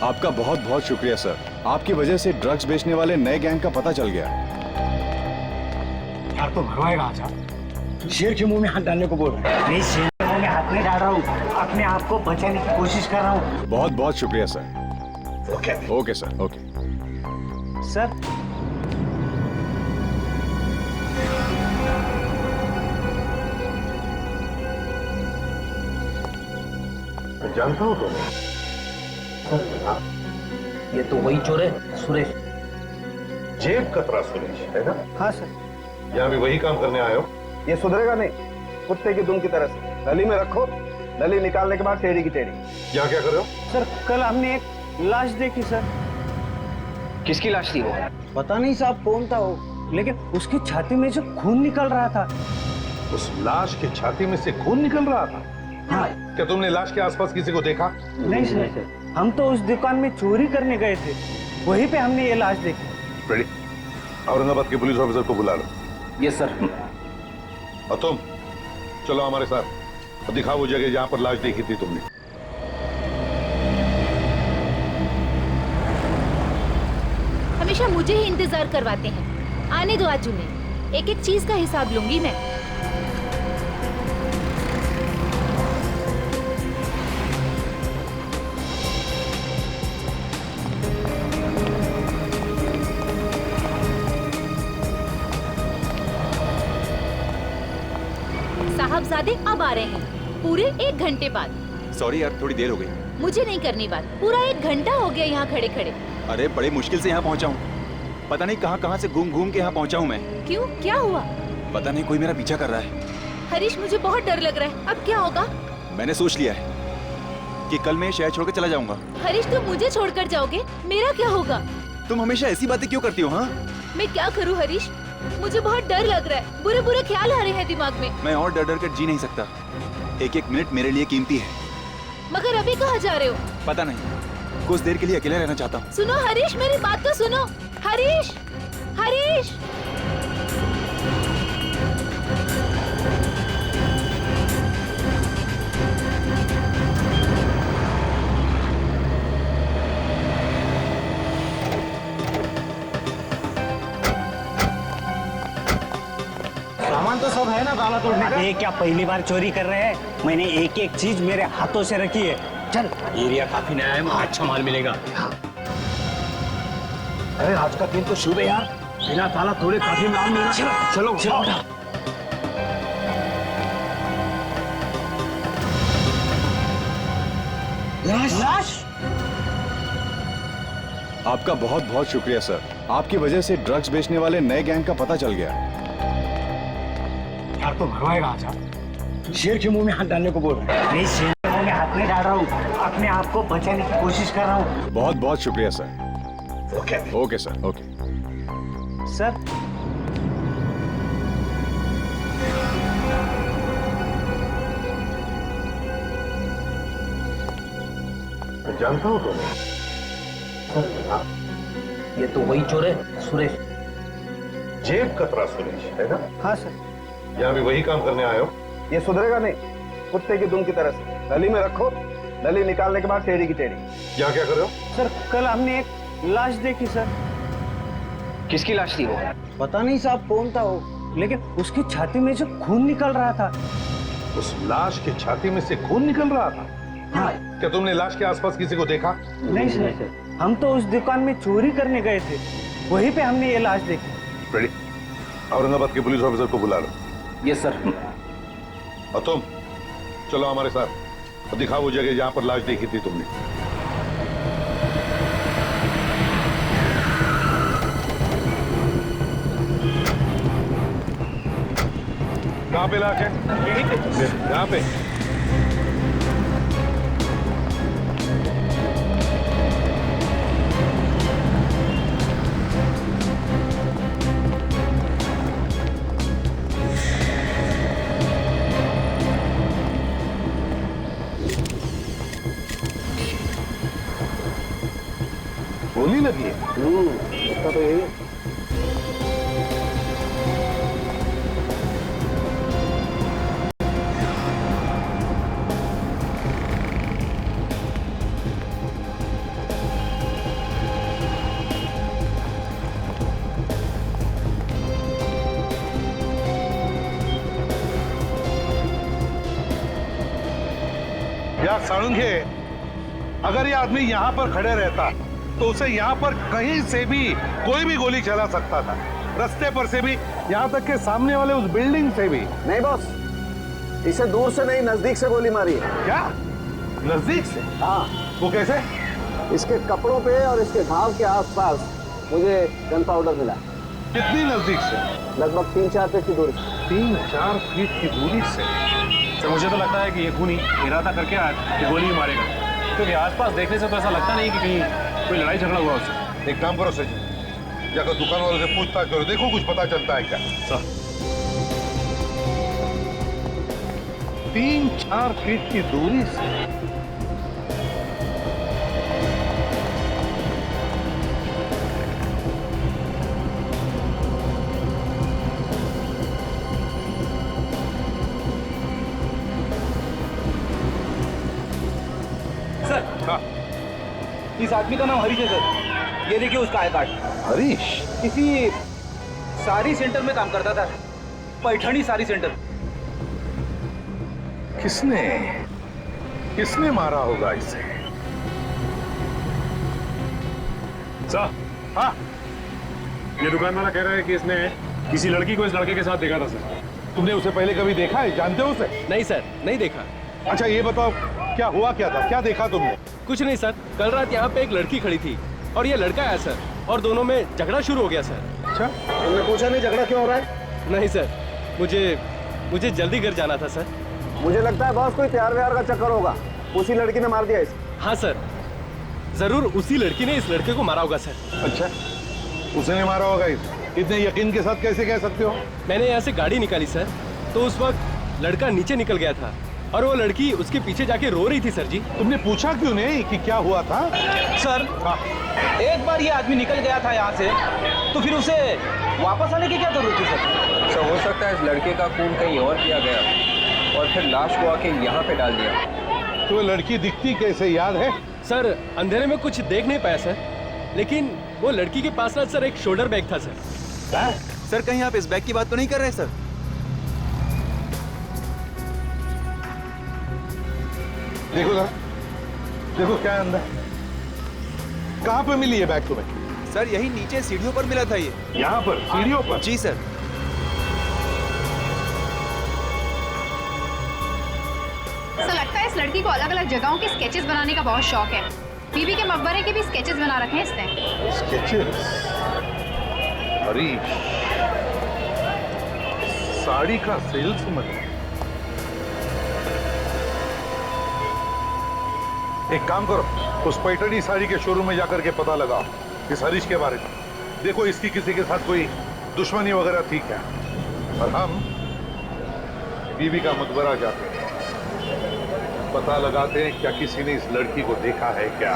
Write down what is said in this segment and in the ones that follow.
आपका बहुत बहुत शुक्रिया सर। आपकी वजह से ड्रग्स बेचने वाले नए गैंग का पता चल गया। यार तो भरवाएगा आजा। शेर के मुंह में हाथ डालने को बोल रहा है। नहीं, शेर के मुंह में हाथ नहीं डाल रहा हूँ, अपने आप को बचाने की कोशिश कर रहा हूँ। बहुत बहुत शुक्रिया sir. Okay sir. Okay sir. जानता हूँ तुम्हें। ये तो वही चोर है, सुरेश। जेब कतरा सुरेश है ना? हाँ सर। यहाँ भी वही काम करने आए हो? ये सुधरेगा नहीं, कुत्ते की दुम की तरह से। नली में रखो, नली निकालने के बाद टेढ़ी की टेढ़ी। यहाँ क्या कर रहे हो? सर कल हमने एक लाश देखी सर। किसकी लाश थी वो? पता नहीं साहब कौन था वो, लेकिन उसकी छाती में से खून निकल रहा था। उस लाश की छाती में से खून निकल रहा था? हाँ। क्या तुमने लाश के आसपास किसी को देखा? नहीं सर, हम तो उस दुकान में चोरी करने गए थे, वहीं पे हमने ये लाश देखी। रेडी, औरंगाबाद के पुलिस ऑफिसर को बुला लो। Yes sir. और तुम चलो हमारे साथ और दिखाओ वो जगह जहां पर लाश देखी थी तुमने। हमेशा मुझे ही इंतजार करवाते हैं। आने दो आज उन्हें, एक एक चीज का हिसाब लूंगी मैं। साहबजादे अब आ रहे हैं, पूरे 1 घंटे बाद। सॉरी यार, थोड़ी देर हो गई। मुझे नहीं करनी बात, पूरा 1 घंटा हो गया यहाँ खड़े खड़े। अरे बड़े मुश्किल से यहाँ पहुँचा हूँ। पता नहीं कहाँ कहाँ से घूम घूम के यहाँ पहुँचा हूँ मैं। क्यों, क्या हुआ? पता नहीं, कोई मेरा पीछा कर रहा है। हरीश, मुझे बहुत डर लग रहा है। अब क्या होगा? मैंने सोच लिया है कि कल मैं शहर छोड़ के चला जाऊंगा। हरीश, तुम मुझे छोड़कर जाओगे, मेरा क्या होगा? तुम हमेशा ऐसी बातें क्यों करती हो? हाँ, मैं क्या करूँ हरीश, मुझे बहुत डर लग रहा है। बुरे बुरे ख्याल आ रहे हैं दिमाग में। मैं और डर डर कर जी नहीं सकता। एक एक मिनट मेरे लिए कीमती है। मगर अभी कहाँ जा रहे हो? पता नहीं, कुछ देर के लिए अकेले रहना चाहता हूँ। सुनो हरीश, मेरी बात तो सुनो। हरीश, हरीश। सामान तो सब है ना ताला तोड़ने का? ये क्या पहली बार चोरी कर रहे हैं? मैंने एक एक चीज मेरे हाथों से रखी है। चल, एरिया काफी नया है, अच्छा माल मिलेगा। अरे आज का दिन तो शुभ है यार, बिना ताला तोड़े काफी माल मिलेगा। चलो चलो। लाश। आपका बहुत बहुत शुक्रिया सर। आपकी वजह से ड्रग्स बेचने वाले नए गैंग का पता चल गया। यार तो भरवाएगा आजा। शेर के मुंह में हाथ डालने को बोल रहा है। नहीं, शेर के मुंह में हाथ नहीं डाल रहा हूँ, अपने आप को बचाने की कोशिश कर रहा हूँ। बहुत बहुत शुक्रिया sir. Okay sir. Okay sir. जानता हूँ तुम्हें। ये तो वही चोर है, सुरेश। जेब कतरा सुरेश है ना? हाँ सर। यहाँ भी वही काम करने आए हो? ये सुधरेगा नहीं, कुत्ते की दुम की तरह से। नली में रखो, नली निकालने के बाद टेढ़ी की टेढ़ी। यहाँ क्या कर रहे हो? सर कल हमने एक लाश देखी सर। किसकी लाश थी वो? पता नहीं साहब कौन था वो, लेकिन उसकी छाती में से खून निकल रहा था। उस लाश की छाती में से खून निकल रहा था? हाँ। क्या तुमने लाश के आसपास किसी को देखा? नहीं सर, हम तो उस दुकान में चोरी करने गए थे, वहीं पे हमने ये लाश देखी। रेडी, औरंगाबाद के पुलिस ऑफिसर को बुला लो। Yes sir. और तुम चलो हमारे साथ और दिखाओ वो जगह जहां पर लाश देखी थी तुमने। कहाँ पे लाश है? यहाँ पे। गोली लगी है? इसका तो यही है। यार साळुंखे, अगर ये आदमी यहाँ पर खड़े रहता तो उसे यहाँ पर कहीं से भी कोई भी गोली चला सकता था, रास्ते पर से भी, यहाँ तक के सामने वाले उस बिल्डिंग से भी। नहीं बॉस, इसे दूर से नहीं नजदीक से गोली मारी है। क्या नजदीक से? हाँ, वो कैसे? इसके कपड़ों पे और इसके घाव के आसपास मुझे गन पाउडर मिला। कितनी नजदीक से? लगभग 3-4 फीट की दूरी से। 3-4 फीट की दूरी से? सर मुझे तो लगता है कि ये खूनी इरादा करके आया कि गोली ही मारेगा, क्योंकि आसपास देखने से तो ऐसा लगता नहीं कि कहीं कोई लड़ाई झगड़ा हुआ उससे। एक काम करो सचिन, जाकर दुकान वालों से पूछताछ करो, देखो कुछ पता चलता है क्या। सर 3-4 फीट की दूरी से? सर हाँ, इस आदमी का नाम हरीश है सर। ये देखिए उसका आई कार्ड। हरीश? किसी साड़ी सेंटर में काम करता था, पैठणी साड़ी सेंटर। किसने मारा होगा इसे? सर हाँ, ये दुकान वाला कह रहा है कि इसने किसी लड़की को इस लड़के के साथ देखा था सर। तुमने उसे पहले कभी देखा है? जानते हो उसे? नहीं सर, नहीं देखा। अच्छा ये बताओ, क्या हुआ क्या था, क्या देखा तुमने? कुछ नहीं सर, कल रात यहाँ पे एक लड़की खड़ी थी और ये लड़का आया सर, और दोनों में झगड़ा शुरू हो गया सर। अच्छा, तुमने पूछा नहीं झगड़ा क्यों हो रहा है? नहीं सर, मुझे जल्दी घर जाना था सर। मुझे लगता है बॉस कोई प्यार व्यार का चक्कर होगा, उसी लड़की ने मार दिया इसे। हाँ सर, जरूर उसी लड़की ने इस लड़के को मारा होगा सर। अच्छा, उसने मारा होगा इसे? इतने यकीन के साथ कैसे कह सकते हो? मैंने यहाँ से गाड़ी निकाली सर, तो उस वक्त लड़का नीचे निकल गया था और वो लड़की उसके पीछे जाके रो रही थी सर जी। तुमने पूछा क्यों नहीं कि क्या हुआ था? सर एक बार ये आदमी निकल गया था यहाँ से, तो फिर उसे वापस आने की क्या जरूरत थी सर? सर हो सकता है इस लड़के का खून कहीं और किया गया और फिर लाश को आके यहाँ पे डाल दिया। तो लड़की दिखती कैसे, याद है? सर अंधेरे में कुछ देख नहीं पाया सर, लेकिन वो लड़की के पास ना सर एक शोल्डर बैग था सर। सर कहीं आप इस बैग की बात तो नहीं कर रहे सर? देखो ना, देखो क्या अंदर। कहाँ पे मिली ये बैग तुम्हें? सर यही नीचे सीढ़ियों पर मिला था ये। यहाँ पर सीढ़ियों पर? जी सर। ऐसा लगता है इस लड़की को अलग अलग जगहों के स्केचेस बनाने का बहुत शौक है। बीबी के मकबरे के भी स्केचेस बना रखे हैं इसने। स्केचेस? हरीश साड़ी का सेल्समैन। एक काम करो, उस पैठणी साड़ी के शोरूम में जाकर के पता लगाओ इस हरीश के बारे में। देखो इसकी किसी के साथ कोई दुश्मनी वगैरह थी क्या? और हम बीबी का मकबरा जाते हैं, पता लगाते हैं क्या किसी ने इस लड़की को देखा है क्या।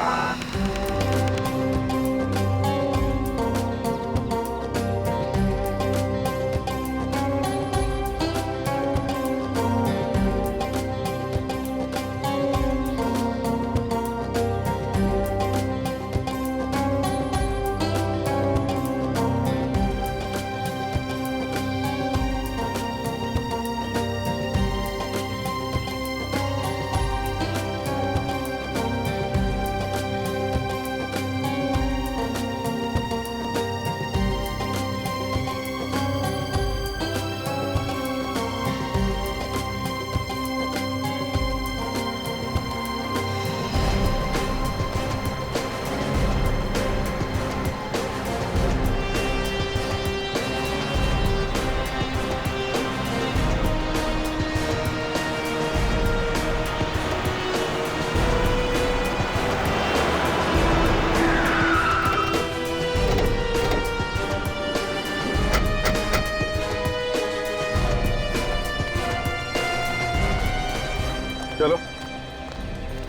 चलो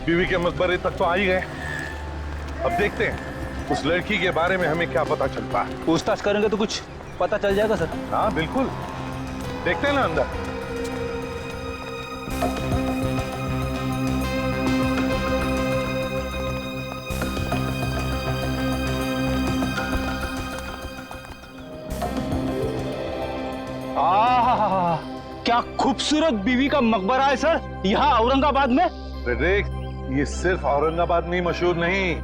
बीवी के मकबरे तक तो आ ही गए, अब देखते हैं उस लड़की के बारे में हमें क्या पता चलता है। पूछताछ करेंगे तो कुछ पता चल जाएगा सर। हाँ बिल्कुल, देखते हैं ना अंदर। क्या खूबसूरत बीवी का मकबरा है सर यहाँ औरंगाबाद में। देख ये सिर्फ औरंगाबाद में ही मशहूर नहीं,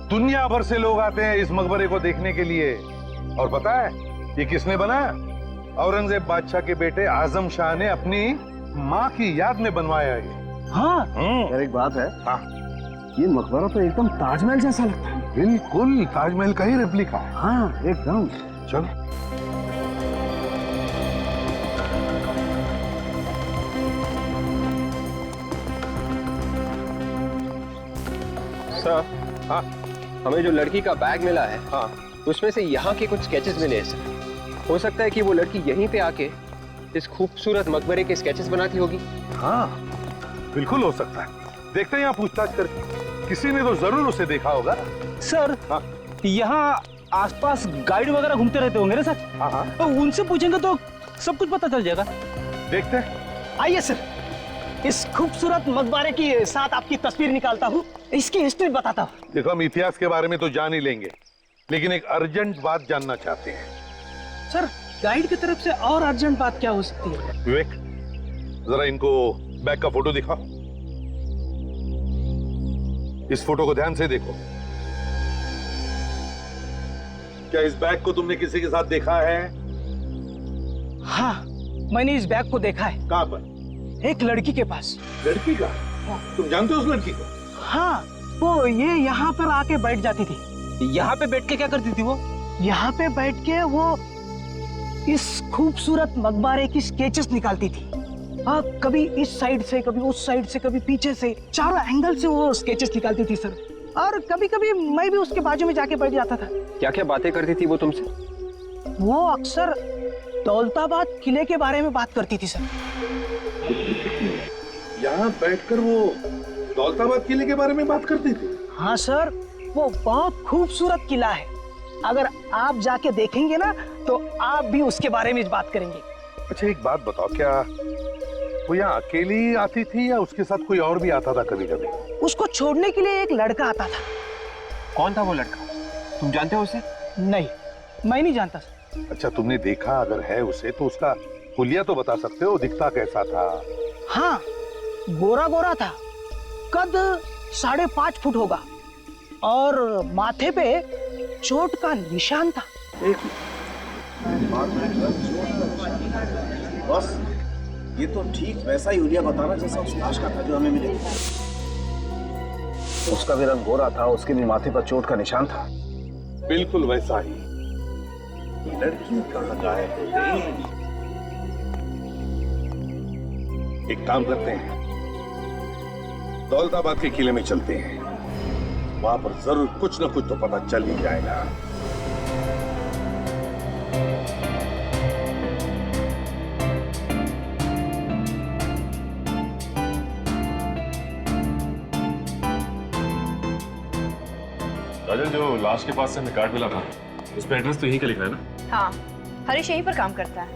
दुनिया भर से लोग आते हैं इस मकबरे को देखने के लिए। और पता है ये किसने बनाया? औरंगजेब बादशाह के बेटे आजम शाह ने अपनी माँ की याद में बनवाया है। हाँ यार एक बात है, हाँ ये मकबरा तो एकदम ताजमहल जैसा लगता है। बिल्कुल ताजमहल का ही रेप्लिका है। हाँ एकदम। चलो सर, हाँ हमें जो लड़की का बैग मिला है, हाँ उसमें से यहाँ के कुछ स्केचेस मिले हैं सर। हो सकता है कि वो लड़की यहीं पे आके इस खूबसूरत मकबरे के स्केचेस बनाती होगी। हाँ बिल्कुल हो सकता है। देखते हैं यहाँ पूछताछ करके, किसी ने तो जरूर उसे देखा होगा। सर हाँ यहाँ आसपास गाइड वगैरह घूमते रहते होंगे ना सर, हाँ हाँ तो उनसे पूछेंगे तो सब कुछ पता चल जाएगा। देखते हैं। आइए सर, इस खूबसूरत मकबरे के साथ आपकी तस्वीर निकालता हूँ, इसकी हिस्ट्री बताता हूँ। देखो हम इतिहास के बारे में तो जान ही लेंगे, लेकिन एक अर्जेंट बात जानना चाहते हैं। सर गाइड की तरफ से और अर्जेंट बात क्या हो सकती है? विवेक जरा इनको बैग का फोटो दिखाओ। इस फोटो को ध्यान से देखो। क्या इस बैग को तुमने किसी के साथ देखा है? हाँ मैंने इस बैग को देखा है। कहां पर? एक लड़की के पास। लड़की का? तुम जानते हो उस लड़की को? हाँ वो ये यहाँ पर आके बैठ जाती थी। यहाँ पे बैठ के क्या करती थी वो? यहाँ पे बैठ के वो इस खूबसूरत मकबरे की स्केचेस निकालती थी। कभी इस साइड से, कभी उस साइड से, कभी पीछे से, चारों एंगल से वो स्केचेस निकालती थी सर। और कभी कभी मैं भी उसके बाजू में जाके बैठ जाता था। क्या क्या बातें करती थी वो तुमसे? वो अक्सर दौलताबाद किले के बारे में बात करती थी सर। यहाँ बैठकर वो दौलताबाद किले के बारे में बात करती थी? हाँ सर, वो बहुत खूबसूरत किला है। अगर आप जाके देखेंगे ना तो आप भी उसके बारे में बात करेंगे। अच्छा एक बात बताओ, क्या वो यहाँ अकेली आती थी या उसके साथ कोई और भी आता था कभी कभी? उसको छोड़ने के लिए एक लड़का आता था। कौन था वो लड़का? तुम जानते हो उसे? नहीं, मैं नहीं जानता। अच्छा तुमने देखा अगर है उसे तो उसका हुलिया तो बता सकते हो, दिखता कैसा था? हाँ गोरा गोरा था, कद 5.5 फुट होगा और माथे पे चोट का निशान था। बस ये तो ठीक वैसा ही हुलिया बताना जैसा उस लाश का था जो हमें मिले। उसका भी रंग गोरा था, उसके भी माथे पर चोट का निशान था। बिल्कुल वैसा ही। लड़की कहाँ गायब हो गई? एक काम करते हैं, दौलताबाद के किले में चलते हैं, वहां पर जरूर कुछ न कुछ तो पता चल ही जाएगा। राजन, जो लाश के पास से हमें कार्ड मिला था उसमें एड्रेस तो यहीं का लिखा है ना? हाँ, हरीश यहीं पर काम करता है।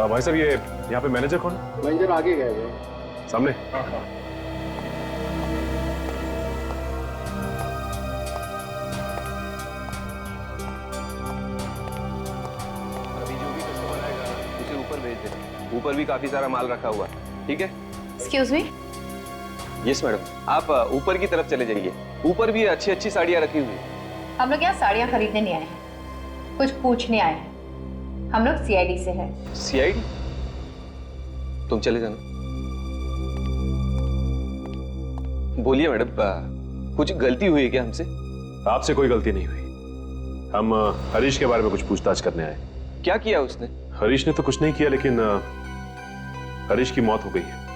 भाई साहब, ये यहाँ पे मैनेजर कौन है? मैनेजर आगे गए हैं सामने। अभी जो भी कस्टमर आएगा उसे ऊपर भेज दे। ऊपर भी काफी सारा माल रखा हुआ है, ठीक है? Excuse me. यस मैडम, आप ऊपर की तरफ चले जाइए। ऊपर भी अच्छी अच्छी साड़ियाँ रखी हुई है। हम लोग यहाँ साड़ियाँ खरीदने नहीं आए हैं, कुछ पूछने आए हैं। हम लोग सीआईडी से हैं। सीआईडी? तुम चले जाना। बोलिए मैडम, कुछ गलती हुई है क्या हमसे? आपसे कोई गलती नहीं हुई। हम हरीश के बारे में कुछ पूछताछ करने आए। क्या किया उसने? हरीश ने तो कुछ नहीं किया, लेकिन हरीश की मौत हो गई है।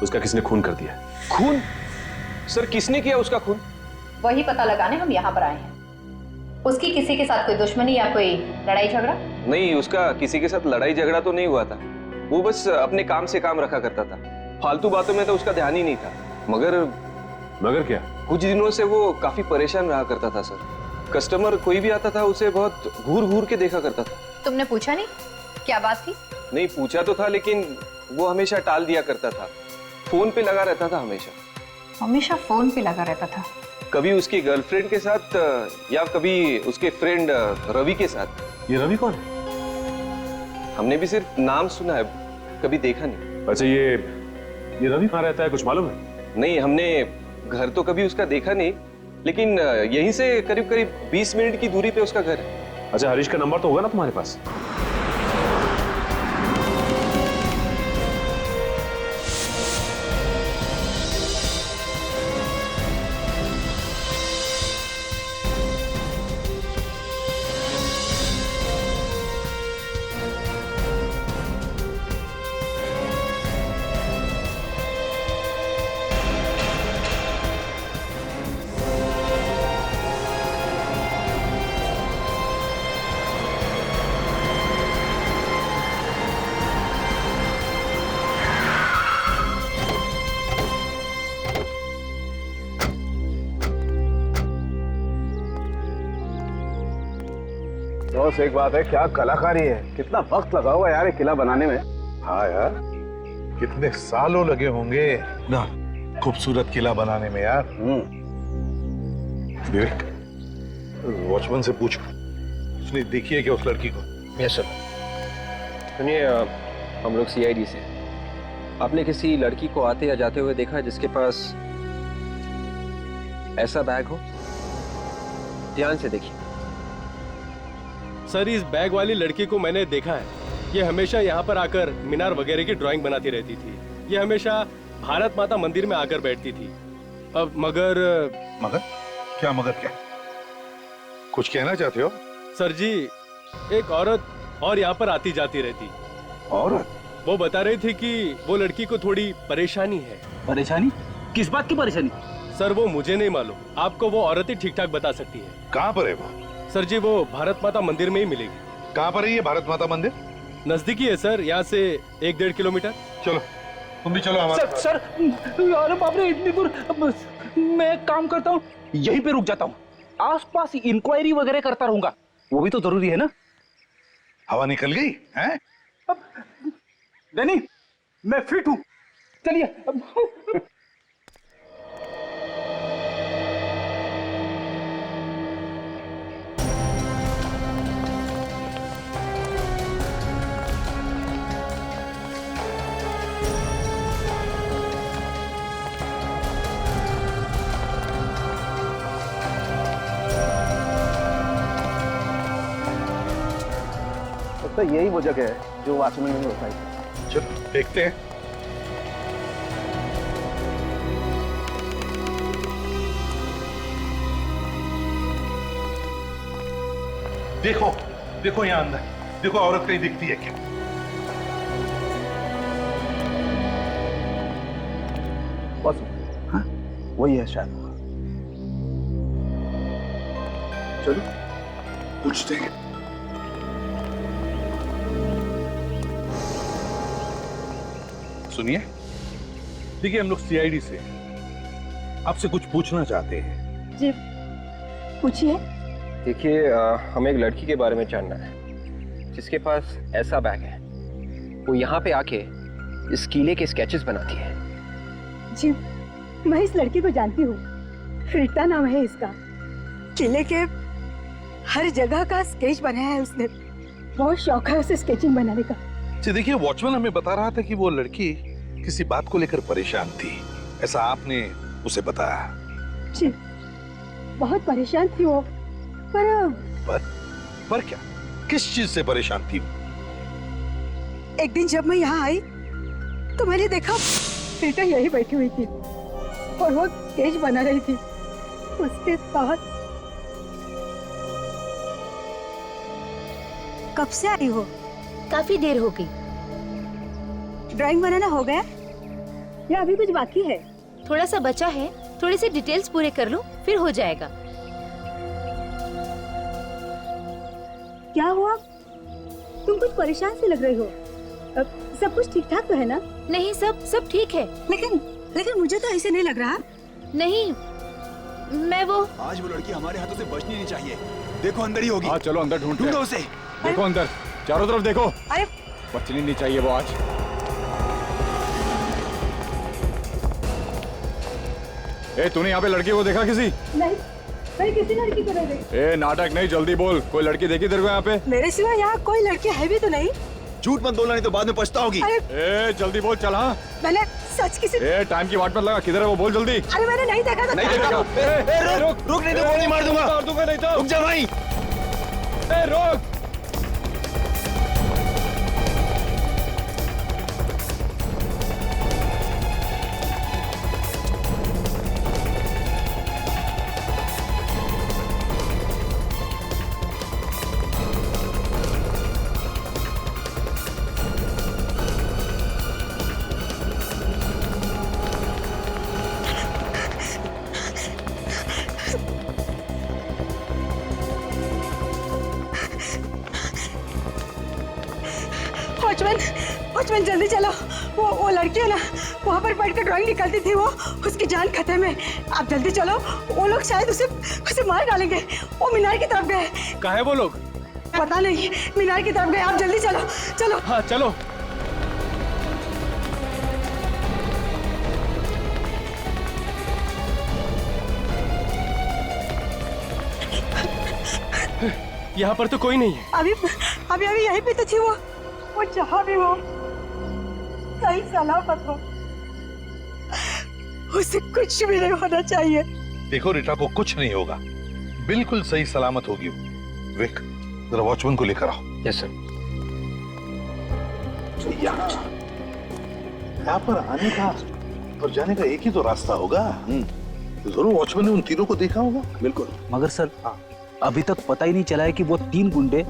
उसका किसी ने खून कर दिया। खून? सर किसने किया उसका खून? वही पता लगाने हम यहाँ पर आए हैं। उसकी किसी के साथ कोई दुश्मनी या कोई लड़ाई झगड़ा? नहीं, उसका किसी के साथ लड़ाई झगड़ा तो नहीं हुआ था। वो बस अपने काम से काम रखा करता था, फालतू बातों में तो उसका ध्यान ही नहीं था। मगर क्या? कुछ दिनों से वो काफी परेशान रहा करता था सर। कस्टमर कोई भी आता था उसे बहुत घूर घूर के देखा करता था। तुमने पूछा नहीं क्या बात थी? नहीं, पूछा तो था, लेकिन वो हमेशा टाल दिया करता था। फोन पे लगा रहता था हमेशा। हमेशा फोन पे लगा रहता था? कभी उसकी गर्लफ्रेंड के साथ या कभी उसके फ्रेंड रवि के साथ। ये रवि कौन है? हमने भी सिर्फ नाम सुना है, कभी देखा नहीं। अच्छा ये रवि कहाँ रहता है, कुछ मालूम है? नहीं, हमने घर तो कभी उसका देखा नहीं, लेकिन यहीं से करीब करीब 20 मिनट की दूरी पे उसका घर है। अच्छा, हरीश का नंबर तो होगा ना तुम्हारे पास? दोस्त एक बात है, क्या कलाकारी है, कितना वक्त लगा हुआ यार ये किला बनाने में। हाँ यार, कितने सालों लगे होंगे ना खूबसूरत किला बनाने में यार। विवेक, वॉचमैन से पूछो, उसने देखी है क्या उस लड़की को? Yes sir. सुनिए, हम लोग सीआईडी से, आपने किसी लड़की को आते या जाते हुए देखा जिसके पास ऐसा बैग हो? ध्यान से देखिए सर, इस बैग वाली लड़की को मैंने देखा है। ये हमेशा यहाँ पर आकर मीनार वगैरह की ड्राइंग बनाती रहती थी। ये हमेशा भारत माता मंदिर में आकर बैठती थी। अब मगर क्या कुछ कहना चाहते हो? सर जी, एक औरत और यहाँ पर आती जाती रहती। औरत? वो बता रही थी कि वो लड़की को थोड़ी परेशानी है। परेशानी? किस बात की परेशानी? सर वो मुझे नहीं मालूम, आपको वो औरत ही ठीक ठाक बता सकती है। कहाँ पर है वो? सर जी वो भारत माता मंदिर में ही मिलेगी। कहाँ पर है ये भारत माता मंदिर? नजदीकी है सर, यहाँ से 1-1.5 किलोमीटर। चलो तुम भी चलो हमारे। सर अरे बाप रे, इतनी दूर। मैं एक काम करता हूँ, यहीं पे रुक जाता हूँ, आसपास इंक्वायरी वगैरह करता रहूंगा, वो भी तो जरूरी है ना। हवा निकल गई है? डैनी, मैं फिट हूँ, चलिए। तो यही वो जगह है जो वॉचमैन ने बताई। चलो देखते हैं। देखो यहाँ अंदर, देखो औरत कहीं दिखती है क्या? बस हाँ, वही है शायद। चलो पूछते हैं। सुनिए, देखिए हम लोग सीआईडी से आपसे कुछ पूछना चाहते हैं। जी पूछिए। देखिए, हमें एक लड़की के बारे में जानना है जिसके पास ऐसा बैग है। वो यहाँ पे आके इस किले के स्केचेस बनाती है। जी मैं इस लड़की को जानती हूँ, रीता नाम है इसका। किले के हर जगह का स्केच बनाया है उसने, बहुत शौक है उसे स्केचिंग बनाने का। जी देखिए, वॉचमैन हमें बता रहा था कि वो लड़की किसी बात को लेकर परेशान थी, ऐसा आपने उसे बताया? जी बहुत परेशान थी वो, पर क्या, किस चीज से परेशान थी? एक दिन जब मैं यहाँ आई तो मैंने देखा रीता यही बैठी हुई थी और वो स्केच बना रही थी। उसके बाद कब से आई हो? काफी देर हो गई। ड्राइंग बनाना हो गया या अभी कुछ बाकी है? थोड़ा सा बचा है, थोड़े से डिटेल्स पूरे कर लो फिर हो जाएगा। क्या हुआ? तुम कुछ परेशान से लग रही हो। सब कुछ ठीक ठाक तो है ना? नहीं, सब ठीक है। लेकिन मुझे तो ऐसे नहीं लग रहा। नहीं, मैं वो आज वो लड़की हमारे हाथों से बचनी नहीं चाहिए। देखो अंदर ही होगी। हाँ चलो अंदर ढूंढो उसे। देखो अंदर, चारों तरफ देखो। अरे बचनी नहीं चाहिए वो आज। ए तूने यहाँ पे लड़की को देखा किसी? नहीं, मैं किसी लड़की को नहीं देखी। ए नाटक नहीं, जल्दी बोल। कोई लड़की देखी तेरे को यहाँ पे? मेरे सिवा यहाँ कोई लड़की है भी तो नहीं। झूठ मत बोलना नहीं तो बाद में पछताओगी। ए जल्दी बोल, चल। हाँ मैंने सच किसी टाइम की वाट मत लगा, किधर है वो, बोल जल्दी। अरे मैंने नहीं देखा था। नहीं देखा। रुक रुक, नहीं तो गोली मार दूंगा। मार दूंगा नहीं तो। रुक जा भाई। रोक। वॉचमैन जल्दी चलो, वो लड़की है ना, वहाँ पर बैठ कर ड्राइंग निकालती थी, वो उसकी जान खतरे में। आप जल्दी चलो, वो लोग शायद उसे मार डालेंगे। वो मीनार की तरफ गए। कहाँ है वो लोग? पता नहीं, मीनार की तरफ गए। आप जल्दी चलो चलो। हाँ चलो। यहाँ पर तो कोई नहीं है। अभी यहीं पे तो थी वो जहाँ भी हो सही सलामत हो। उसे कुछ भी नहीं होना चाहिए। देखो रीटा को कुछ नहीं होगा, बिल्कुल सही सलामत होगी वो। विक, जरा वॉचमैन को लेकर आओ। Yes sir. यहाँ पर आने का और जाने का एक ही तो रास्ता होगा। जरूर वॉचमैन ने उन तीनों को देखा होगा। बिल्कुल, मगर सर अभी तक पता ही नहीं चला है कि वो 3 गुंडे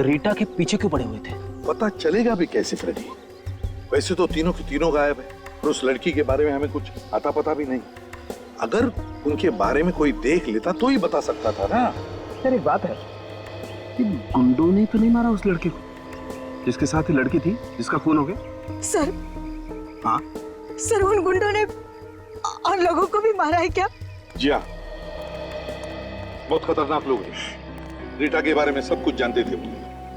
रीटा के पीछे क्यों पड़े हुए थे। पता चलेगा भी कैसे फ्रेडी? वैसे तो तीनों के तीनों गायब है और उस लड़की के बारे में हमें कुछ आता पता भी नहीं। अगर उनके बारे में कोई देख लेता तो ही बता सकता था ना। यार एक बात है, कि गुंडों ने तो नहीं मारा उस लड़के को जिसके साथ ही लड़की थी जिसका खून हो गया? सर, हाँ सर उन गुंडों ने और लोगों को भी मारा है क्या? जी हाँ, बहुत खतरनाक लोग हैं। रीटा के बारे में सब कुछ जानते थे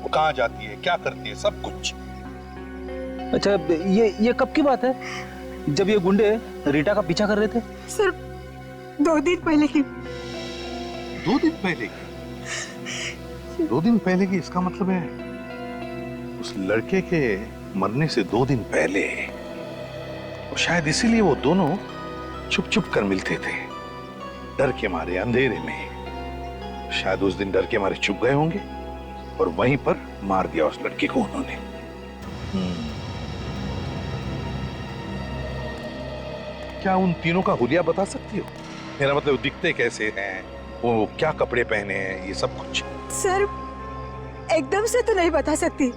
वो कहाँ जाती है, क्या करती है, सब कुछ। अच्छा, ये कब की बात है जब ये गुंडे रीटा का पीछा कर रहे थे? सर 2 दिन पहले की। 2 दिन पहले की? 2 दिन पहले की इसका मतलब है उस लड़के के मरने से 2 दिन पहले। और शायद इसीलिए वो दोनों छुप छुप कर मिलते थे, डर के मारे, अंधेरे में। शायद उस दिन डर के मारे छुप गए होंगे और वहीं पर मार दिया उस लड़के को उन्होंने। क्या उन तीनों का हुलिया बता सकती हो? मेरा मतलब दिखते कैसे हैं, वो क्या कपड़े पहने हैं, ये सब कुछ। सर एकदम से तो नहीं बता सकती,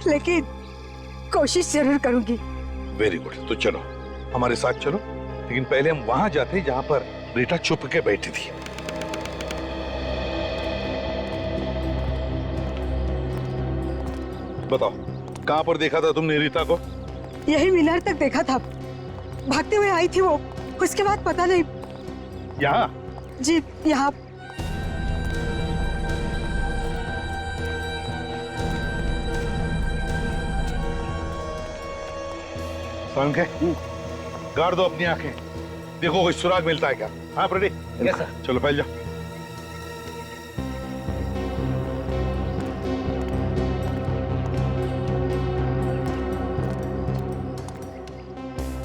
लेकिन कोशिश जरूर करूंगी। वेरी गुड, तो चलो हमारे साथ चलो, लेकिन पहले हम वहां जाते हैं जहां पर रीटा छुप के बैठी थी। बताओ, कहां पर देखा था तुमने रीता को? यही मीनार तक देखा था, भागते हुए आई थी वो। उसके बाद पता नहीं। यहाँ? जी यहाँ। गाड़ दो अपनी आंखें, देखो कोई सुराग मिलता है क्या। हाँ रेडी? Yes sir. चलो फैल जाओ।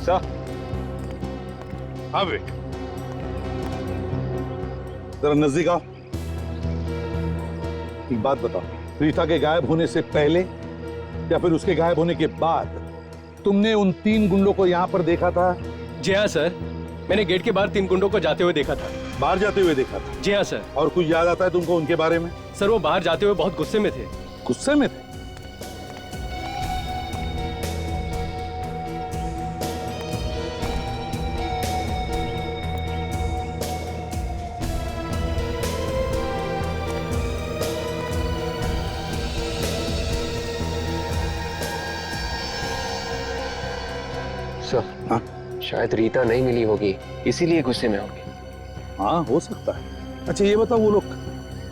सर। हाँ विक, जरा नजदीक आओ। एक बात बताओ, रीता के गायब होने से पहले या फिर उसके गायब होने के बाद तुमने उन 3 गुंडों को यहाँ पर देखा था? जी हाँ सर, मैंने गेट के बाहर 3 गुंडों को जाते हुए देखा था। बाहर जाते हुए देखा था? जी हाँ सर। और कुछ याद आता है तुमको उनके बारे में? सर वो बाहर जाते हुए बहुत गुस्से में थे। गुस्से में थे? सर, हाँ? शायद रीता नहीं मिली होगी, इसीलिए गुस्से में होगी। हाँ हो सकता है। अच्छा ये बताओ, वो लोग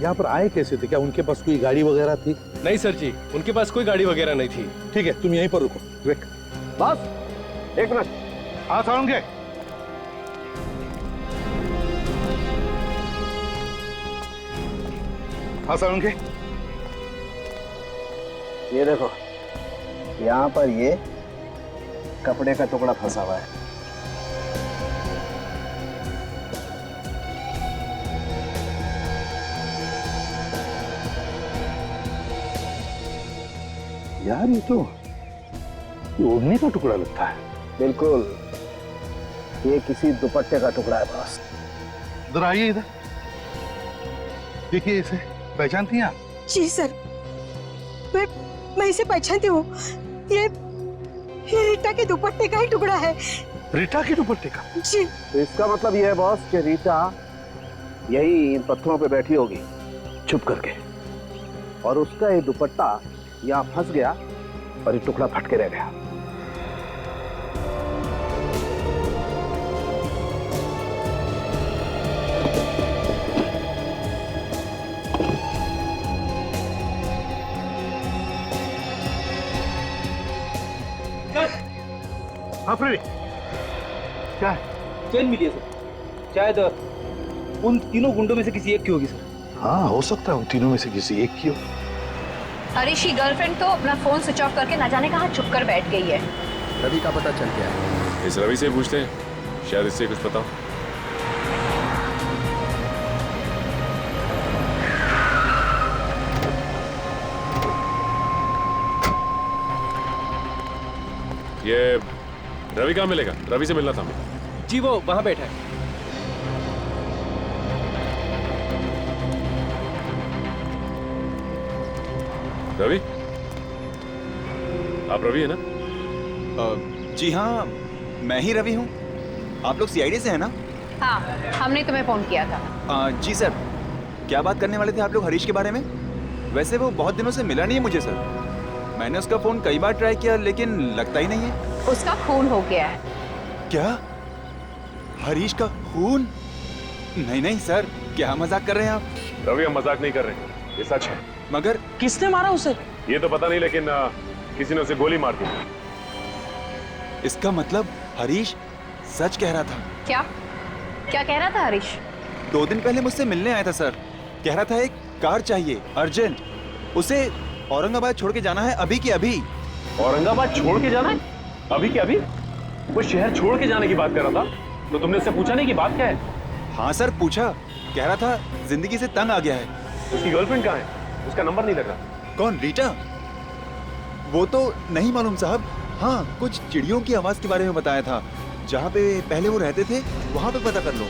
यहाँ पर आए कैसे थे? क्या उनके पास कोई गाड़ी वगैरह थी? नहीं सर जी, उनके पास कोई गाड़ी वगैरह नहीं थी। ठीक है, तुम यहीं पर रुको। विक, बस 1 मिनट। हाँ साउंड के। हाँ साउंड के। ये देखो, यहाँ पर ये कपड़े का टुकड़ा फंसा हुआ है। यार ये तो ओढ़ने का टुकड़ा लगता है। बिल्कुल, ये किसी दुपट्टे का टुकड़ा है बॉस। इधर आइए, इधर देखिए, इसे पहचानती हैं आप? जी सर, मैं इसे पहचानती हूँ। ये रीटा के दुपट्टे का ही टुकड़ा है। रीटा के दुपट्टे का? जी। तो इसका मतलब ये है बॉस कि रीटा यही इन पत्थरों पे बैठी होगी छुप करके, और उसका ये दुपट्टा यहाँ फंस गया और ये टुकड़ा फट के रह गया। हाँ फ्रेडी, क्या है? चेन मिली है सर, शायद उन तीनों गुंडों में से किसी एक की होगी सर। हाँ, हो सकता है उन तीनों में से किसी एक की हो। हरीश की गर्लफ्रेंड तो अपना फोन स्विच ऑफ करके न जाने कहाँ छुप कर बैठ गई है। रवि का पता चल गया। इस रवि से पूछते हैं, शायद इससे कुछ पता हो। ये रवि कहाँ मिलेगा? रवि से मिलना था हमें। जी वो वहां बैठा है। रवि, आप रवि है ना? जी हाँ, मैं ही रवि हूँ। आप लोग सीआईडी से हैं ना? हाँ, हमने तुम्हें फोन किया था। जी सर, क्या बात करने वाले थे आप लोग हरीश के बारे में? वैसे वो बहुत दिनों से मिला नहीं है मुझे सर। मैंने उसका फोन कई बार ट्राई किया लेकिन लगता ही नहीं है। उसका खून हो गया है। क्या? हरीश का खून? नहीं नहीं सर, क्या मजाक कर रहे हैं आप? रवि, हम मजाक नहीं कर रहे, ये सच है। मगर किसने मारा उसे? ये तो पता नहीं, लेकिन किसी ने उसे गोली मार दी। इसका मतलब हरीश सच कह रहा था। क्या क्या कह रहा था हरीश? 2 दिन पहले मुझसे मिलने आया था सर। कह रहा था एक कार चाहिए अर्जेंट, उसे औरंगाबाद छोड़ के जाना है अभी की अभी। औरंगाबाद छोड़ के जाना है अभी के अभी? वो शहर छोड़ के जाने की बात कर रहा था, तो तुमने उससे पूछा नहीं कि बात क्या है? हाँ सर पूछा, कह रहा था जिंदगी से तंग आ गया है। उसकी गर्लफ्रेंड कहाँ है? उसका नंबर नहीं लगा। कौन, रीटा? वो तो नहीं मालूम साहब। हाँ, कुछ चिड़ियों की आवाज के बारे में बताया था। जहाँ पे पहले वो रहते थे वहां पे पता कर लो।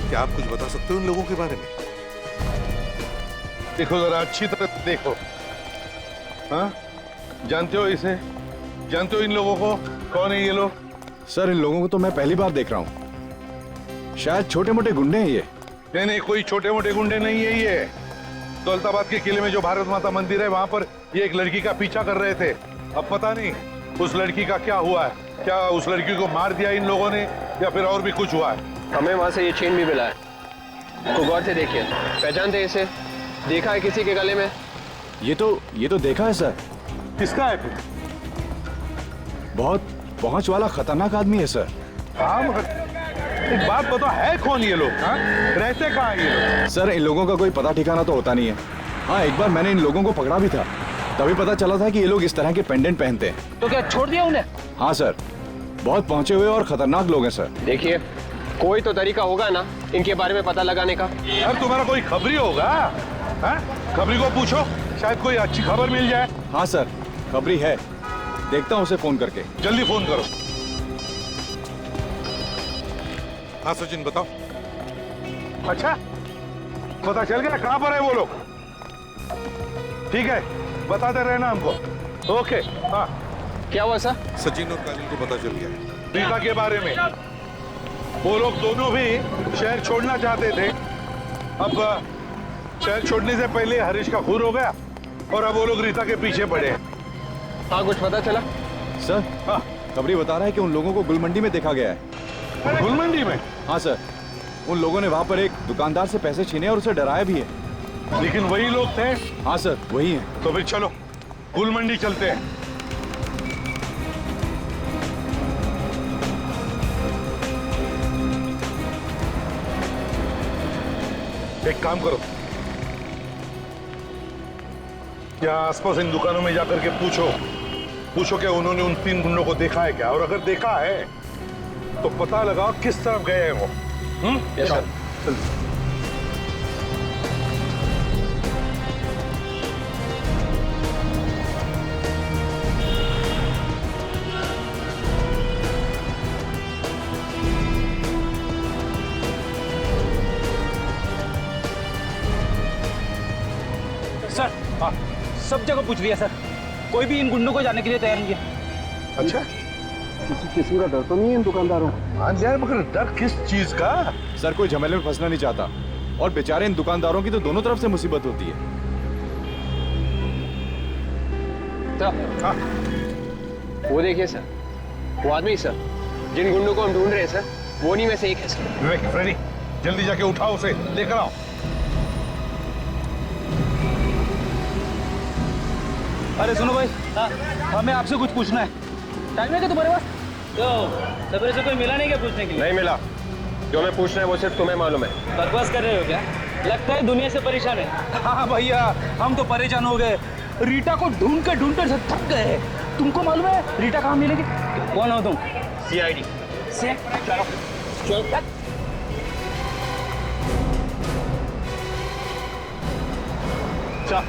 क्या आप कुछ बता सकते हो उन लोगों के बारे में? देखो जरा अच्छी तरह देखो। हाँ, जानते हो इसे? जानते हो इन लोगों को? कौन है ये लोग? सर, इन लोगों को तो मैं पहली बार देख रहा हूँ। शायद छोटे मोटे गुंडे हैं ये। नहीं नहीं, कोई छोटे मोटे गुंडे नहीं है ये। दौलताबाद के किले में जो भारत माता मंदिर है वहां पर ये एक लड़की का पीछा कर रहे थे। अब पता नहीं उस लड़की का क्या हुआ है। क्या उस लड़की को मार दिया इन लोगों ने या फिर और भी कुछ हुआ है? हमें वहां से ये चेन भी मिला है। को गौर से देखिए, पहचानते इसे? देखा है किसी के गले में? ये तो देखा है सर। किसका है फिर? बहुत पहुंच वाला खतरनाक आदमी है सर। हाँ, एक बात बताओ, है कौन ये लोग? हाँ? रहते कहाँ हैं ये लोग? सर, इन लोगों का कोई पता ठिकाना तो होता नहीं है। हाँ, एक बार मैंने इन लोगों को पकड़ा भी था, तभी पता चला था कि ये लोग इस तरह के पेंडेंट पहनते हैं। तो क्या छोड़ दिया उन्हें? हाँ सर, बहुत पहुंचे हुए और खतरनाक लोग हैं सर। देखिए, कोई तो तरीका होगा ना इनके बारे में पता लगाने का। यार तुम्हारा कोई खबरी होगा? हाँ? खबरी को पूछो, शायद कोई अच्छी खबर मिल जाए। हाँ सर, खबरी है, देखता हूँ उसे फोन करके। जल्दी फोन करो। हाँ सचिन बताओ। अच्छा, पता चल गया कहाँ पर है वो लोग? ठीक है, बताते रहना हमको। ओके। हाँ, क्या हुआ सर? सचिन और काजल को पता चल गया रीता के बारे में। वो लोग दोनों भी शहर छोड़ना चाहते थे। अब शहर छोड़ने से पहले हरीश का खून हो गया और अब वो लोग रीता के पीछे पड़े हैं। हाँ, कुछ पता चला? सर, हाँ, खबरी बता रहा है कि उन लोगों को गुलमंडी में देखा गया है। गुलमंडी में? हाँ सर, उन लोगों ने वहाँ पर एक दुकानदार से पैसे छीने और उसे डराया भी है। लेकिन वही लोग थे? हाँ सर, वही है। तो फिर चलो गुलमंडी चलते हैं। एक काम करो, यहाँ आसपास इन दुकानों में जाकर के पूछो क्या उन्होंने उन 3 गुंडों को देखा है क्या, और अगर देखा है तो पता लगाओ किस तरफ गए हैं वो। Yes sir. सर सब जगह पूछ लिया सर, कोई भी इन गुंडों को जाने के लिए तैयार नहीं है। अच्छा, किसी का डर तो नहीं है इन दुकानदारों को? हाँ यार, मगर डर किस चीज का? सर कोई झमेले में फंसना नहीं चाहता, और बेचारे इन दुकानदारों की तो दोनों तरफ से मुसीबत होती है। हाँ। वो देखिए सर, वो आदमी सर, जिन गुंडों को हम ढूंढ रहे हैं सर, वो नहीं में से एक है सर। विवेक, फ्रेडी, जल्दी जाके उठाओ उसे, लेकर आओ। अरे सुनो भाई, हमें आपसे कुछ पूछना है। टाइम है क्या तुम्हारे पास? तो सवेरे से कोई मिला नहीं क्या पूछने के लिए? नहीं मिला। जो मैं पूछना है वो सिर्फ तुम्हें मालूम है। बकवास कर रहे हो क्या? लगता है दुनिया से परेशान है। हाँ भैया, हम तो परेशान हो गए। रीटा को ढूंढकर थक गए हैं। तुमको मालूम है रीटा कहाँ मिलेगी? कौन हो तुम? CID। चलो।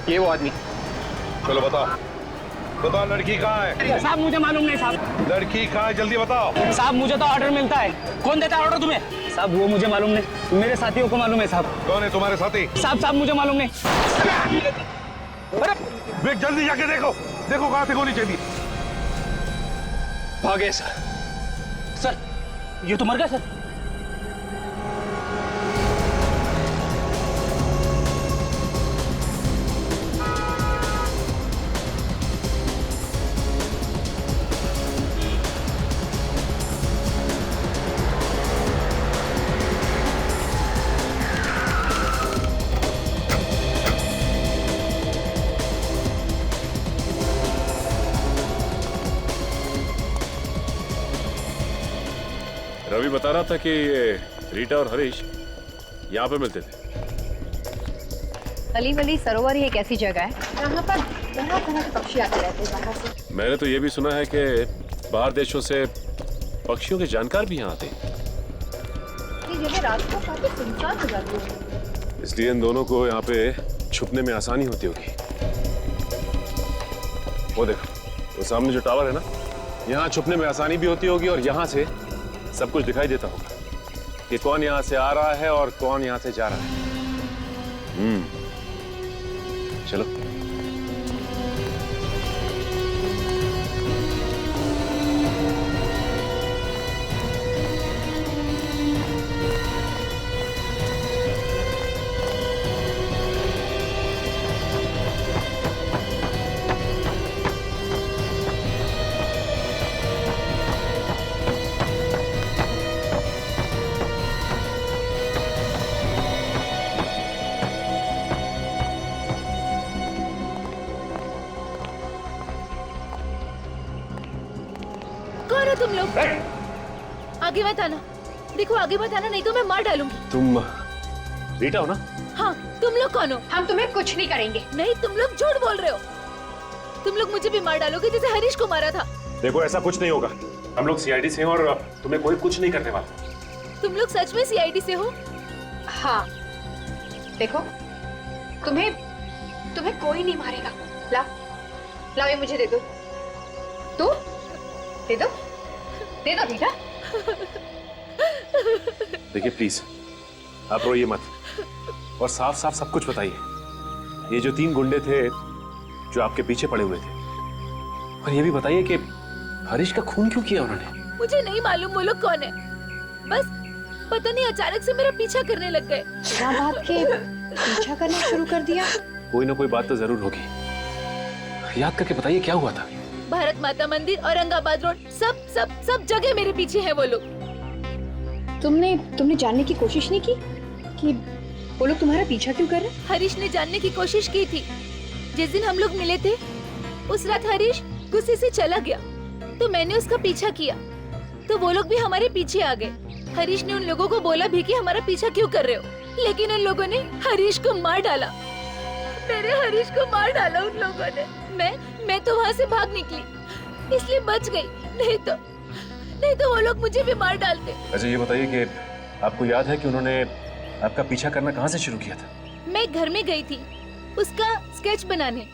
ये वो आदमी। चलो बताओ लड़की कहाँ है? साहब मुझे मालूम नहीं साहब। लड़की कहाँ है, जल्दी बताओ। साहब मुझे तो ऑर्डर मिलता है। कौन देता है ऑर्डर तुम्हें? साहब वो मुझे मालूम नहीं, मेरे साथियों को मालूम है साहब। कौन है तुम्हारे साथी? साहब मुझे मालूम नहीं। अरे बेट, जल्दी जाके देखो कहाँ से गोली चली। भागे सर। सर ये तो मर गया सर। रवि बता रहा था कि रीटा और हरीश यहाँ पे मिलते थे। अली वली सरोवर ही एक ऐसी जगह है जहाँ पर तरह तरह के पक्षी आते रहते हैं बाहर से। मैंने तो ये भी सुना है कि बाहर देशों से पक्षियों के जानकार भी यहाँ आते हैं। ये जगह रात को काफी सुनसान हो जाती है, इसलिए इन दोनों को यहाँ पे छुपने में आसानी होती होगी। वो देखो, वो सामने जो टावर है ना, यहाँ छुपने में आसानी भी होती होगी और यहाँ से सब कुछ दिखाई देता होगा कि कौन यहाँ से आ रहा है और कौन यहाँ से जा रहा है। चलो। तुम लोग आगे मत आना। देखो आगे मत आना, नहीं तो मैं मार डालूंगी। तुम रीटा हो ना? हाँ, तुम लोग कौन हो? हम तुम्हें कुछ नहीं करेंगे। नहीं, तुम लोग झूठ बोल रहे हो। तुम लोग मुझे भी मार डालोगे जैसे हरीश को मारा था। देखो ऐसा कुछ नहीं होगा, हम लोग CID से हैं और तुम्हें कोई कुछ नहीं करने वाला। तुम लोग सच में CID से हो? हाँ, देखो तुम्हें कोई नहीं मारेगा। लाओ ये मुझे दे दो। तू दे दो रीटा। देखिए प्लीज, आप रोइए मत और साफ साफ सब कुछ बताइए। ये जो 3 गुंडे थे जो आपके पीछे पड़े हुए थे, और ये भी बताइए कि हरीश का खून क्यों किया उन्होंने? मुझे नहीं मालूम वो लोग कौन है, बस पता नहीं अचानक से मेरा पीछा करने लग गए। बिना बात के पीछा करना शुरू कर दिया। कोई ना कोई बात तो जरूर होगी, याद करके बताइए क्या हुआ था। भारत माता मंदिर, औरंगाबाद रोड, सब जगह मेरे पीछे हैं वो लोग। तुमने जानने की कोशिश नहीं की कि वो लोग तुम्हारा पीछा क्यों कर रहे हैं? हरीश ने जानने की कोशिश की थी। जिस दिन हम लोग मिले थे उस रात हरीश गुस्से से चला गया, तो मैंने उसका पीछा किया, तो वो लोग भी हमारे पीछे आ गए। हरीश ने उन लोगों को बोला भी कि हमारा पीछा क्यों कर रहे हो। लेकिन उन लोगों ने हरीश को मार डाला। मेरे हरीश को मार डाला उन लोगों ने। मैं तो वहाँ से भाग निकली, इसलिए बच गई, नहीं तो वो लोग मुझे भी मार डालते। अच्छा ये बताइए कि आपको याद है कि उन्होंने आपका पीछा करना कहाँ से शुरू किया था? मैं घर में गई थी उसका स्केच बनाने,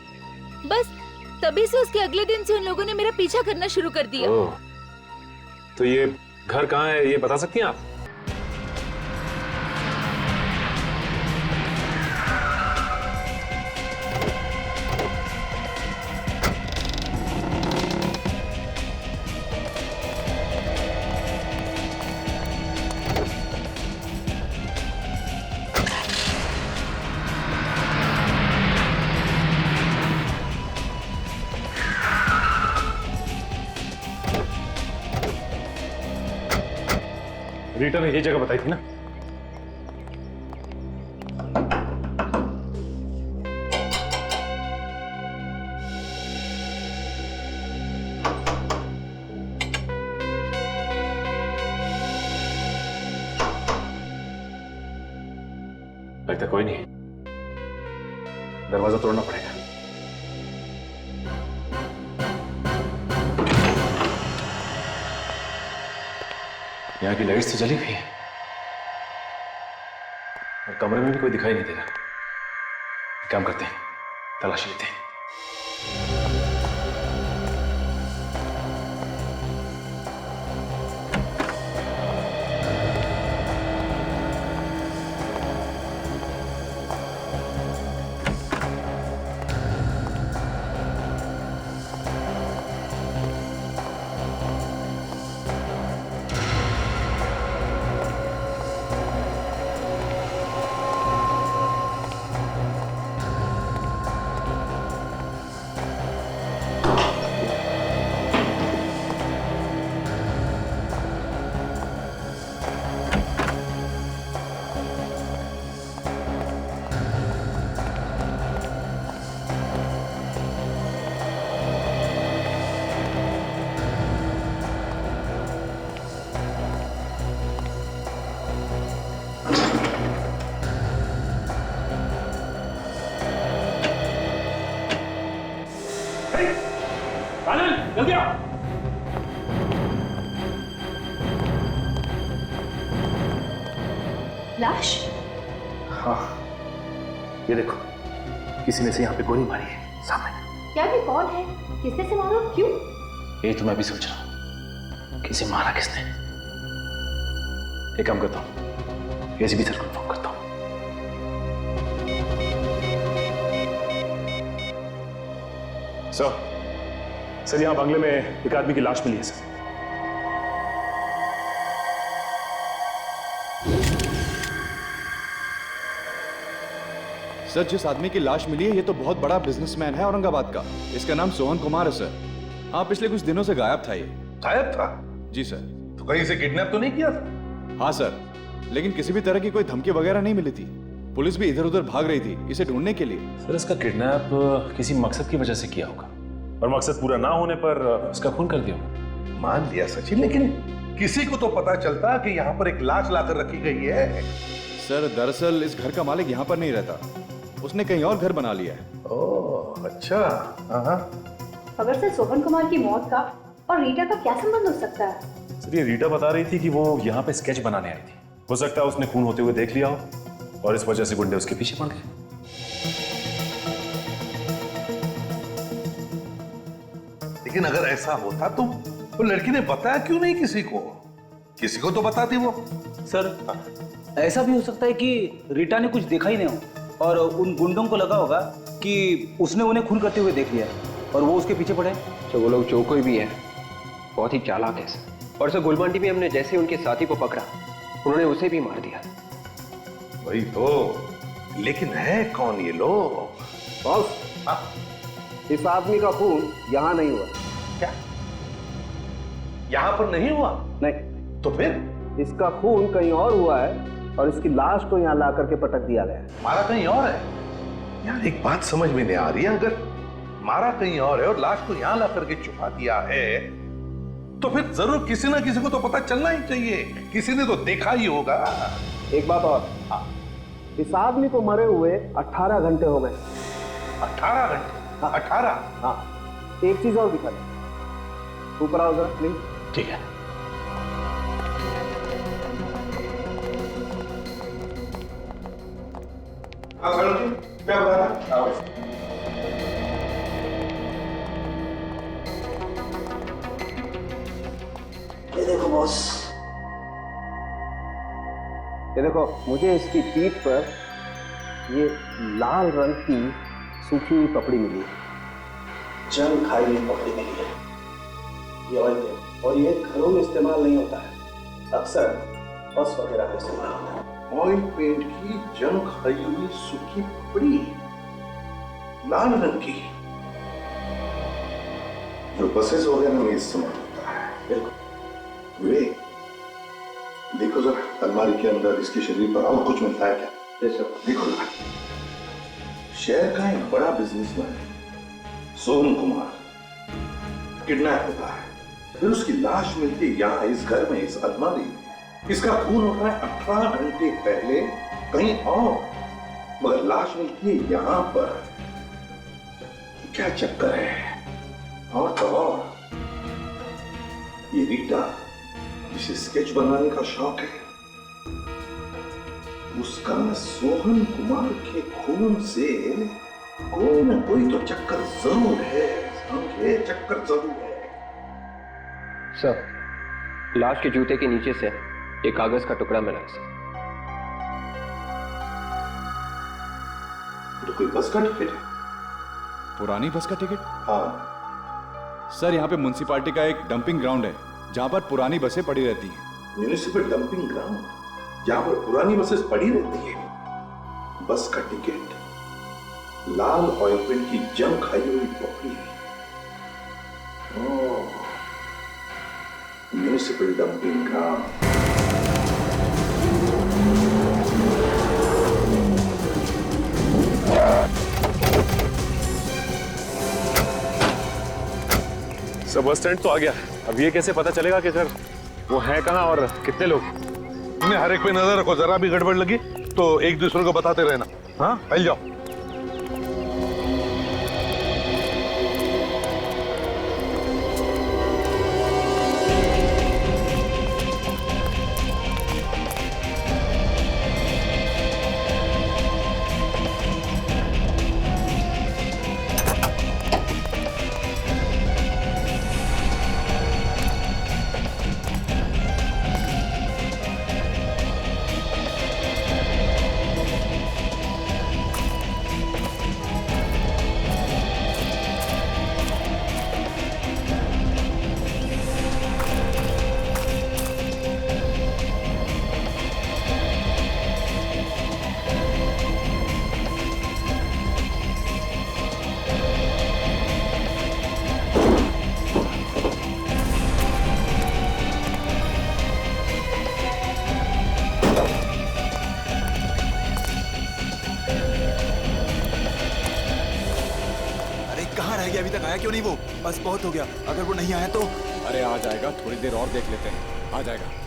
बस तभी से उसके अगले दिन से उन लोगों ने मेरा पीछा करना शुरू कर दिया। तो ये घर कहाँ है, ये बता सकती हैं आप? रीटा ने ये जगह बताई थी ना? लगता कोई नहीं, दरवाजा तोड़ना पड़ेगा। यहाँ की लाइट्स तो जली हुई है और कमरे में भी कोई दिखाई नहीं दे रहा। काम करते हैं, तलाशी लेते हैं। जल्दी आओ। लाश? हाँ, ये देखो, किसी ने से यहाँ पे गोली मारी है सामने। क्या ये कौन है? किसने से मारा? क्यों? ये तो मैं भी सोच रहा हूँ, किसे मारा किसने। एक काम करता हूँ, एसीपी सर को फोन करता हूँ। सर यहाँ बंगले में एक आदमी की लाश मिली है सर। सर जिस आदमी की लाश मिली है ये तो बहुत बड़ा बिजनेसमैन है औरंगाबाद का। इसका नाम सोहन कुमार है सर। हाँ, पिछले कुछ दिनों से गायब था ये। गायब था? जी सर। तो कहीं से किडनैप तो नहीं किया था? हाँ सर, लेकिन किसी भी तरह की कोई धमकी वगैरह नहीं मिली थी। पुलिस भी इधर उधर भाग रही थी इसे ढूंढने के लिए। सर इसका किडनैप किसी मकसद की वजह से किया होगा और मकसद पूरा ना होने पर उसका खून कर दिया होगा। मान लिया सचिन, लेकिन किसी को तो पता चलता कि यहाँ पर एक लाश लाकर रखी गई है। सर दरअसल इस घर का मालिक यहाँ पर नहीं रहता, उसने कहीं और घर बना लिया है। ओह अच्छा। हाँ। खबर से सोहन कुमार की मौत का और रीटा का क्या संबंध हो सकता है? सर ये रीटा बता रही थी कि वो यहाँ पे स्केच बनाने आई थी। हो सकता है उसने खून होते हुए देख लिया हो और इस वजह से गुंडे उसके पीछे पड़ गए। लेकिन अगर ऐसा होता तो वो लड़की ने बताया क्यों नहीं किसी को? किसी को तो बताती वो। सर ऐसा भी हो सकता है कि रीटा ने कुछ देखा ही नहीं हो और उन गुंडों को लगा होगा कि उसने उन्हें खून करते हुए देख लिया और वो उसके पीछे पड़े। तो वो लोग जो कोई भी है बहुत ही चालाक है सर। और सर गुलमांडी में हमने जैसे उनके साथी को पकड़ा उन्होंने उसे भी मार दिया। वही तो, लेकिन है कौन ये लोग? बॉस, इस आदमी का खून यहाँ नहीं हुआ। क्या यहाँ पर नहीं हुआ? नहीं। तो फिर इसका खून कहीं और हुआ है और इसकी लाश को यहाँ ला करके पटक दिया गया है। मारा कहीं और है? यार एक बात समझ में नहीं आ रही है, अगर मारा कहीं और है और लाश को यहाँ ला करके छुपा दिया है तो फिर जरूर किसी ना किसी को तो पता चलना ही चाहिए। किसी ने तो देखा ही होगा। एक बात और, इस आदमी को मरे हुए 18 घंटे हो गए। 18 घंटे? 18? हाँ, एक चीज और दिखा दे। ऊपर आओ जरा प्लीज। ठीक है। क्या बताना? ये देखो बॉस, ये देखो, मुझे इसकी पीठ पर ये लाल रंग की सूखी हुई पपड़ी मिली है, जंग खाई हुई पपड़ी मिली है। ये ऑयल है और ये घरों में इस्तेमाल नहीं होता है, अक्सर बस वगैरह में इस्तेमाल होता है। ऑयल पेंट की जंग खाई हुई सूखी पपड़ी, लाल रंग की, जो बसेस वगैरह में इस्तेमाल होता है। बिल्कुल। विवेक, देखो जरा अलमारी के अंदर इसके शरीर पर और कुछ मिलता है क्या? देखो जरा। शहर का एक बड़ा बिजनेसमैन है सोहन कुमार, किडनैप होता है, फिर उसकी लाश मिलती है यहाँ इस घर में, इस अलमारी में। इसका खून होता है 18 घंटे पहले कहीं और, मगर लाश मिलती है यहाँ पर। क्या चक्कर है? और तो और ये रीटा जिसे स्केच बनाने का शौक है, उसका सोहन कुमार के खून से कोई ना कोई तो चक्कर जरूर है, समझे? चक्कर जरूर है। सर, लाश के जूते के नीचे से एक कागज का टुकड़ा मिला है सर। तो कोई बस का टिकट है? पुरानी बस का टिकट? हाँ सर, यहाँ पे म्युनिसिपालिटी का एक डंपिंग ग्राउंड है जहाँ पर पुरानी बसें पड़ी रहती हैं। म्यूनिसिपल डंपिंग ग्राउंड जहाँ पर पुरानी बसेस पड़ी रहती है। बस का टिकट, लाल ऑयल पेंट की जंग खाई हुई पपड़ी। ओह, म्यूनिसिपल डंपिंग ग्राउंड। सब बस स्टैंड तो आ गया। अब ये कैसे पता चलेगा कि सर वो है कहाँ और कितने लोग? तुमने हर एक पे नजर रखो, जरा भी गड़बड़ लगी तो एक दूसरे को बताते रहना। हाँ, फैल जाओ। अभी तक आया क्यों नहीं वो? बस बहुत हो गया, अगर वो नहीं आया तो। अरे आ जाएगा, थोड़ी देर और देख लेते हैं, आ जाएगा।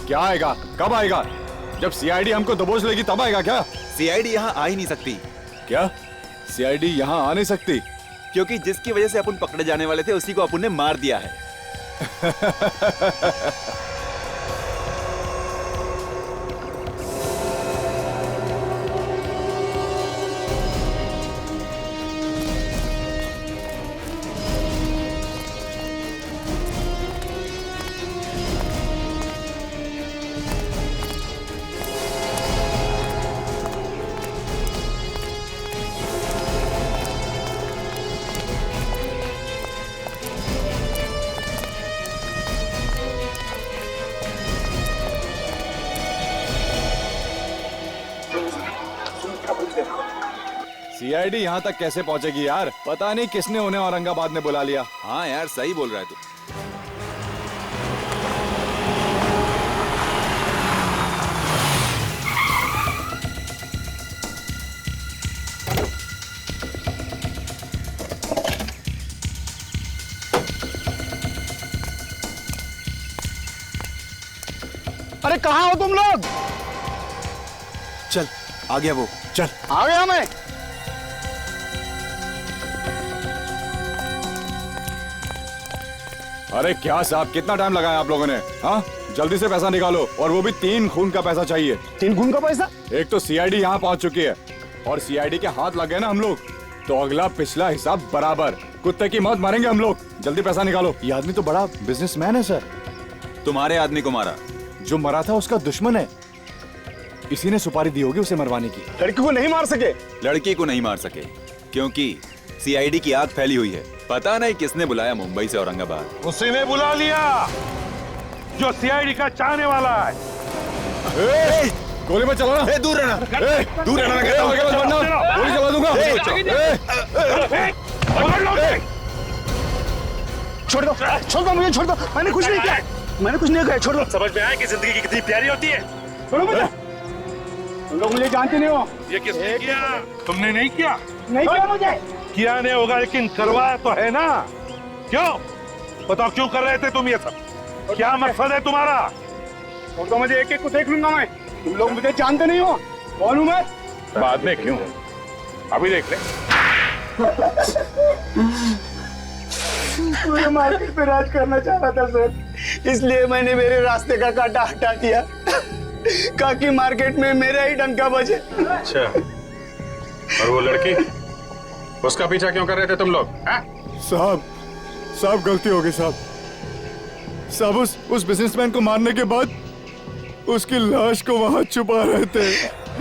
क्या आएगा? कब आएगा? जब सीआईडी हमको दबोच लेगी तब आएगा क्या? सीआईडी यहाँ आ ही नहीं सकती। क्या? सीआईडी यहाँ आ नहीं सकती? क्योंकि जिसकी वजह से अपन पकड़े जाने वाले थे उसी को अपन ने मार दिया है। सीआईडी यहाँ तक कैसे पहुँचेगी यार? पता नहीं किसने उन्हें औरंगाबाद में बुला लिया। हाँ यार, सही बोल रहा है तू। अरे कहाँ हो तुम लोग? चल, आ गया वो। चल, आ गया मैं। अरे क्या साहब, कितना टाइम लगाया आप लोगों ने? हाँ, जल्दी से पैसा निकालो, और वो भी 3 खून का पैसा चाहिए। 3 खून का पैसा? एक तो सीआईडी यहाँ पहुँच चुकी है, और सीआईडी के हाथ लग गए ना हम लोग, तो अगला पिछला हिसाब बराबर। कुत्ते की मौत मारेंगे हम लोग। जल्दी पैसा निकालो। ये आदमी तो बड़ा बिजनेसमैन है सर। तुम्हारे आदमी को मारा? जो मरा था उसका दुश्मन है, इसी ने सुपारी दी होगी उसे मरवाने की। लड़की को नहीं मार सके? लड़की को नहीं मार सके क्योंकि सीआईडी की आग फैली हुई है। पता नहीं किसने बुलाया मुंबई से औरंगाबाद। उसी ने बुला लिया जो सीआईडी का चाहने वाला है। गोली मत चलाना। दूर रहना, दूर रहना कहता हूं। गोली चला दूंगा। छोड़ दो, छोड़ दो मुझे, छोड़ दो। मैंने कुछ नहीं किया, मैंने कुछ नहीं किया, छोड़ दो। समझ में आया कि जिंदगी कितनी प्यारी होती है? छोड़ो मुझे, तुम लोग मुझे जानते नहीं हो। ये किसने किया? तुमने नहीं किया? नहीं किया मुझे। किया नहीं होगा, लेकिन करवाया तो है ना। क्यों बताओ, क्यों कर रहे थे तुम ये सब? क्या मकसद है तुम्हारा? छोड़ दो मुझे, एक एक को देख लूंगा मैं। तुम लोग मुझे जानते नहीं हो। कौन हूं मैं? बाद में क्यों, अभी देख ले। मुझे मार्केट पे राज करना चाह रहा था सर, इसलिए मैंने मेरे रास्ते का कांटा हटा दिया, ताकि मार्केट में मेरा ही डंका बजे। अच्छा, और वो लड़की, उसका पीछा क्यों कर रहे थे तुम लोग? साहब गलती हो गई साहब। उस बिजनेसमैन को मारने के बाद उसकी लाश को वहाँ छुपा रहे थे।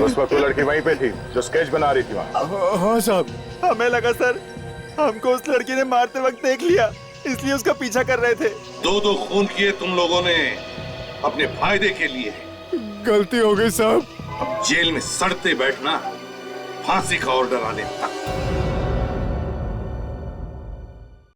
उस वक्त वो लड़की वहीं पे थी जो स्केच बना रही थी वहाँ। हाँ साहब। हमें लगा सर हमको उस लड़की ने मारते वक्त देख लिया, इसलिए उसका पीछा कर रहे थे। 2-2 खून किए तुम लोगों ने अपने फायदे के लिए। गलती हो गई साहब। अब जेल में सड़ते बैठना, फांसी का ऑर्डर आने तक।